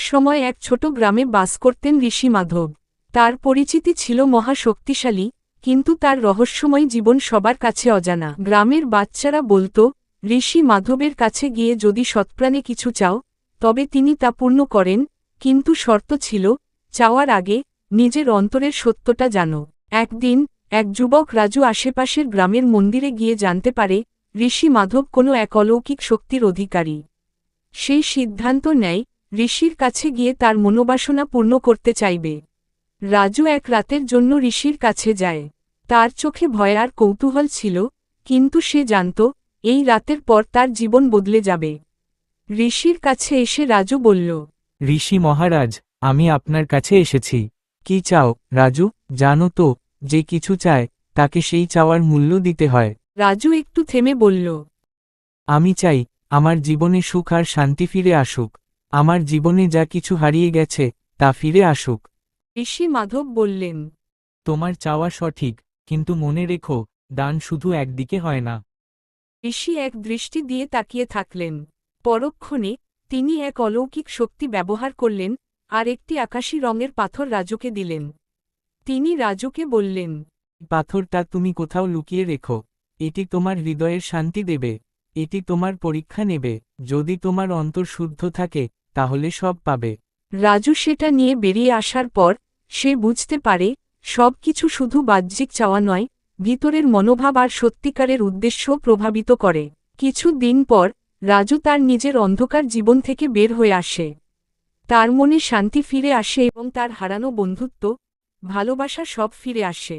সময় এক ছোট গ্রামে বাস করতেন ঋষি মাধব। তার পরিচিতি ছিল মহাশক্তিশালী, কিন্তু তার রহস্যময় জীবন সবার কাছে অজানা। গ্রামের বাচ্চারা বলত, ঋষি মাধবের কাছে গিয়ে যদি সৎপ্রাণে কিছু চাও, তবে তিনি তা পূর্ণ করেন, কিন্তু শর্ত ছিল, চাওয়ার আগে নিজের অন্তরের সত্যটা জানো। একদিন এক যুবক রাজু আশেপাশের গ্রামের মন্দিরে গিয়ে জানতে পারে, ঋষি মাধব কোনো এক অলৌকিক শক্তির অধিকারী। সেই সিদ্ধান্ত নেয়, ঋষির কাছে গিয়ে তার মনোবাসনা পূর্ণ করতে চাইবে। রাজু এক রাতের জন্য ঋষির কাছে যায়। তার চোখে ভয় আর কৌতূহল ছিল, কিন্তু সে জানত, এই রাতের পর তার জীবন বদলে যাবে। ঋষির কাছে এসে রাজু বলল, ঋষি মহারাজ, আমি আপনার কাছে এসেছি। কি চাও রাজু? জানো তো, যে কিছু চায় তাকে সেই চাওয়ার মূল্য দিতে হয়। রাজু একটু থেমে বলল, আমি চাই আমার জীবনে সুখ আর শান্তি ফিরে আসুক। আমার জীবনে যা কিছু হারিয়ে গেছে তা ফিরে আসুক। ঋষি মাধব বললেন, তোমার চাওয়া সঠিক, কিন্তু মনে রেখো, দান শুধু একদিকে হয় না। ঋষি এক দৃষ্টি দিয়ে তাকিয়ে থাকলেন। পরক্ষণে তিনি এক অলৌকিক শক্তি ব্যবহার করলেন, আর একটি আকাশী রঙের পাথর রাজুকে দিলেন। তিনি রাজুকে বললেন, পাথরটা তুমি কোথাও লুকিয়ে রেখো। এটি তোমার হৃদয়ের শান্তি দেবে। এটি তোমার পরীক্ষা নেবে। যদি তোমার অন্তর শুদ্ধ থাকে, তাহলে সব পাবে। রাজু সেটা নিয়ে বেরিয়ে আসার পর সে বুঝতে পারে, সব কিছু শুধু বাহ্যিক চাওয়া নয়, ভিতরের মনোভাব আর সত্যিকারের উদ্দেশ্য প্রভাবিত করে। কিছু দিন পর রাজু তার নিজের অন্ধকার জীবন থেকে বের হয়ে আসে। তার মনে শান্তি ফিরে আসে এবং তার হারানো বন্ধুত্ব, ভালোবাসা সব ফিরে আসে।